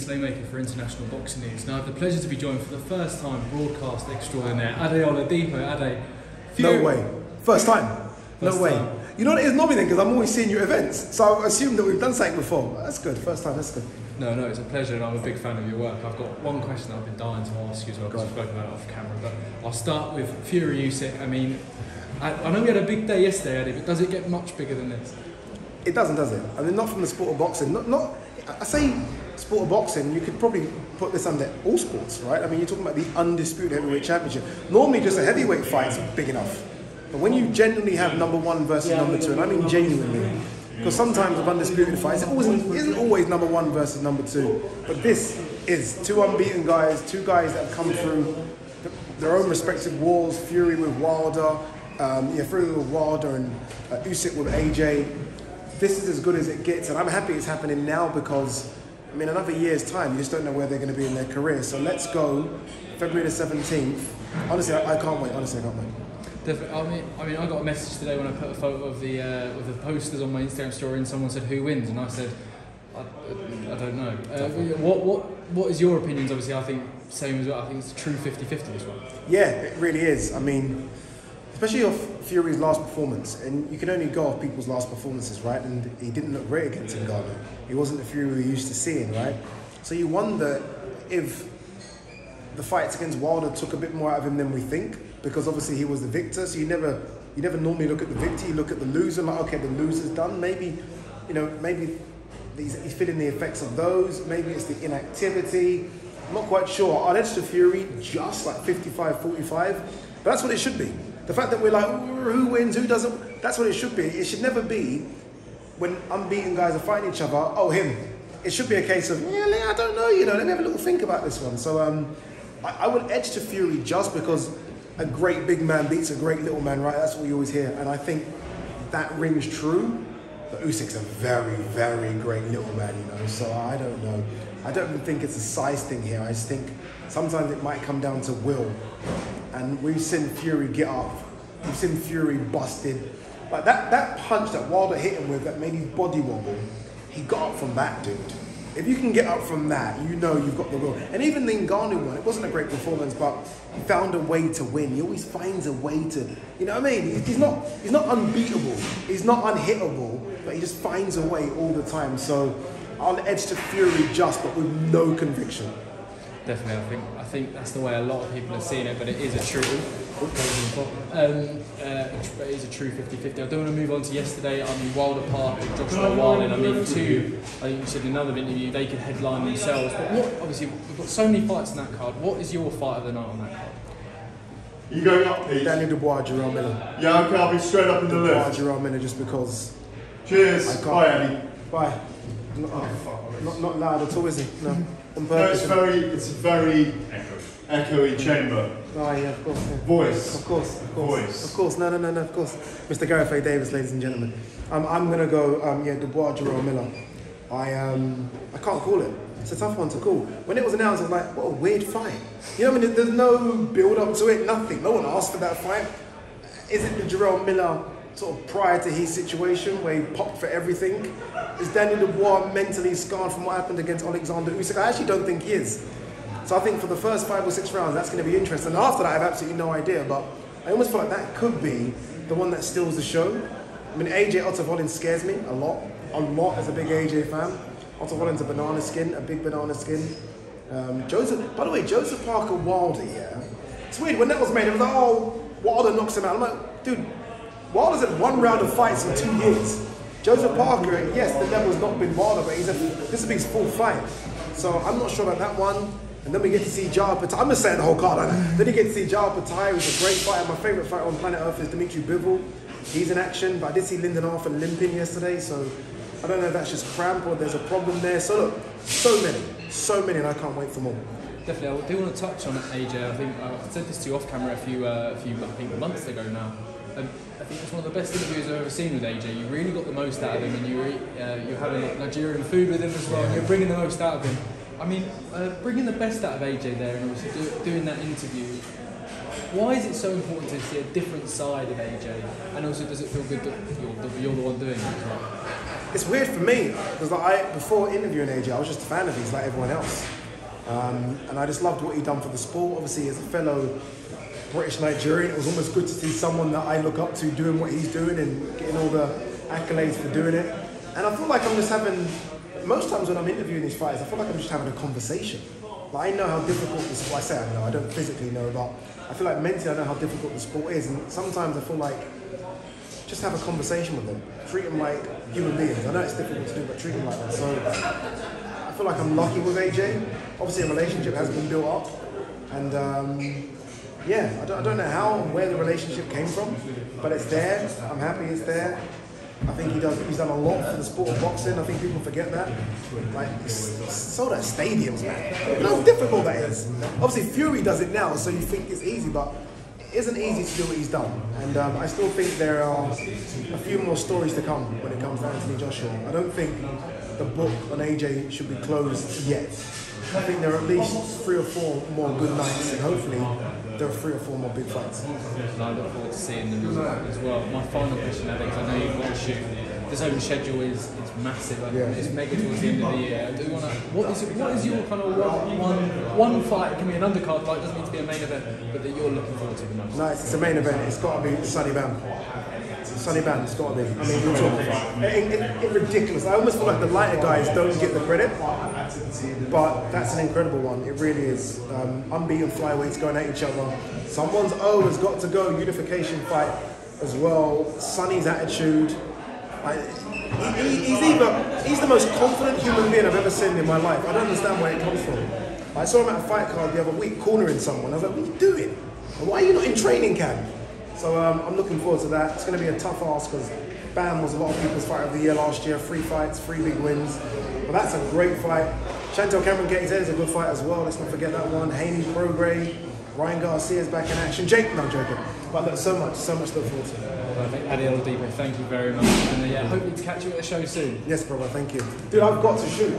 Slaymaker for International Boxing News. Now I have the pleasure to be joined for the first time, broadcast extraordinaire, Ade Oladipo. Ade, no way. First time. No way. Time. You know what it is normally then, because I'm always seeing your events, so I assume that we've done something before. That's good. First time. That's good. No, it's a pleasure, and I'm a big fan of your work. I've got one question that I've been dying to ask you as well, because we've spoken about it off camera. But I'll start with Fury Usyk. I mean, I know we had a big day yesterday, Ade, but does it get much bigger than this? It doesn't, does it? I mean, not from the sport of boxing. Not. I say sport of boxing. You could probably put this under all sports, right? I mean, you're talking about the undisputed heavyweight championship. Normally, just a heavyweight fight's big enough. But when you genuinely have number one versus number two, and I mean genuinely, because sometimes with undisputed fights, it isn't always number one versus number two. But this is two unbeaten guys, two guys that have come through their own respective wars. Fury with Wilder, Fury with Wilder, and Usyk with AJ. This is as good as it gets, and I'm happy it's happening now because, I mean, another year's time, you just don't know where they're going to be in their career. So let's go, February the 17th. Honestly, I can't wait. Honestly, I can't wait. Definitely. I mean, I got a message today when I put a photo of the posters on my Instagram story, and someone said, "Who wins?" And I said, "I don't know." What is your opinions? Obviously, I think same as well. I think it's a true 50-50 this one. Yeah, it really is. I mean, especially off Fury's last performance, and you can only go off people's last performances, right? And he didn't look great against Ngannou. He wasn't the Fury we're used to seeing, right? So you wonder if the fights against Wilder took a bit more out of him than we think, because obviously he was the victor. So you never normally look at the victor. You look at the loser, like, okay, the loser's done. Maybe he's feeling the effects of those. Maybe it's the inactivity. I'm not quite sure. I'll edge to Fury just like 55-45, but that's what it should be. The fact that we're like, who wins, who doesn't, that's what it should be. It should never be when unbeaten guys are fighting each other, oh, him. It should be a case of, I don't know, let me have a little think about this one. So I would edge to Fury just because a great big man beats a great little man, right? That's what we always hear. And I think that rings true. But Usyk's a very, very great little man, So I don't know. I don't even think it's a size thing here. I just think sometimes it might come down to will. And we've seen Fury get up. We've seen Fury busted. Like that punch that Wilder hit him with that made his body wobble, he got up from that, dude. If you can get up from that, you've got the will. And even the Ngannou one, it wasn't a great performance, but he found a way to win. He always finds a way to, you know what I mean? He's not unbeatable. He's not unhittable, but he just finds a way all the time. So I'll edge to Fury just, but with no conviction. Definitely, I think that's the way a lot of people are seeing it, but it is a true. It is a true 50-50. I don't want to move on to yesterday. I mean, Wilder Park and Joshua Wallin. I mean, I think you said in another interview they could headline themselves. But obviously, we've got so many fights in that card. What is your fight of the night on that card? You going up, Pete? Daniel Dubois, Jarrell Miller. Yeah, okay, I'll be straight up in the list. Jarrell Miller, just because. Cheers. Bye, Andy. Bye. Not loud at all, is it? No. On purpose. No, it's a very echoey chamber. Oh yeah, of course. Yeah. Voice. Of course. Voice. Of course. No, of course. Mr. Gareth A. Davis, ladies and gentlemen. I'm gonna go. Dubois, Jarrell Miller. I can't call it. It's a tough one to call. When it was announced, I was like, what a weird fight. You know what I mean? There's no build up to it. Nothing. No one asked for that fight. Is it the Jarrell Miller sort of prior to his situation where he popped for everything? Is Daniel Dubois mentally scarred from what happened against Oleksandr Usyk? I actually don't think he is. So I think for the first 5 or 6 rounds, that's going to be interesting. And after that, I have absolutely no idea. But I almost feel like that could be the one that steals the show. I mean, Otto Wallin scares me a lot as a big AJ fan. Otto Wallin's a big banana skin. By the way, Joseph Parker Wilder, yeah. It's weird, when that was made, it was like, oh, Wilder knocks him out. I'm like, dude, Wilder's had 1 round of fights in 2 years. Joseph Parker, yes, the level's not been Wilder, but this will be his full fight. So I'm not sure about that one. And then we get to see Jarrell. I'm just saying the whole card, I know. Then you get to see Jarrell Opetaia, who's a great fighter. My favourite fighter on planet Earth is Dmitry Bivol. He's in action, but I did see Lyndon Arthur limping yesterday, so I don't know if that's just cramp or there's a problem there. So look, so many, and I can't wait for more. Definitely, I do want to touch on AJ. I think I said this to you off camera a few months ago now. I think it's one of the best interviews I've ever seen with AJ. You really got the most out of him, and you're having Nigerian food with him as well. And you're bringing the most out of him. I mean, bringing the best out of AJ there, and obviously doing that interview. Why is it so important to see a different side of AJ? And also, does it feel good that you're the one doing it as well? it's weird for me because like before interviewing AJ, I was just a fan of his like everyone else, and I just loved what he done for the sport. Obviously, as a fellow British Nigerian, it was almost good to see someone that I look up to doing what he's doing and getting all the accolades for doing it. And I feel like I'm just having, most times when I'm interviewing these fighters, I feel like I'm just having a conversation. Like I know how difficult this sport, I say I know, I don't physically know, but I feel like mentally I know how difficult the sport is, and sometimes I feel like just have a conversation with them, treat them like human beings. I know it's difficult to do, but treat them like that. So I feel like I'm lucky with AJ. Obviously a relationship has been built up, and yeah, I don't know how and where the relationship came from, but it's there. I'm happy it's there. I think he's done a lot for the sport of boxing. I think people forget that. Like, he's sold out stadiums, man. You know how difficult that is. Obviously, Fury does it now, so you think it's easy, but it isn't easy to do what he's done. And I still think there are a few more stories to come when it comes to Anthony Joshua. I don't think the book on AJ should be closed yet. I think there are at least 3 or 4 more good nights, and hopefully there are 3 or 4 more big fights. And I look forward to seeing them as well. My final question, Alex, I know you've got to shoot. The zone schedule is massive. It's mega towards the end of the year. I do want to. What is your kind of one fight? It can be an undercard fight. It doesn't need to be a main event, but that you're looking forward to the most. No, it's a main event. It's got to be Sunny Bam. Sunny Bam, it's got to be. I mean, we're talking it's ridiculous. I almost feel like the lighter guys don't get the credit, but that's an incredible one. It really is. Unbeaten flyweights going at each other. Someone's has got to go. Unification fight as well. Sunny's attitude. He's the most confident human being I've ever seen in my life. I don't understand where it comes from. I saw him at a fight card the other week, cornering someone. I was like, what are you doing? And why are you not in training camp? So I'm looking forward to that. It's going to be a tough ask because Bam was a lot of people's fight of the year last year. 3 fights, 3 big wins. But that's a great fight. Chantel Cameron Gates is a good fight as well. Let's not forget that one. Haney Prograde. Ryan Garcia's back in action. Jake, no, I'm joking. But look, so much to look forward to. Ade Oladipo, thank you very much. And hopefully to catch you at the show soon. Yes, brother, thank you. Dude, I've got to shoot.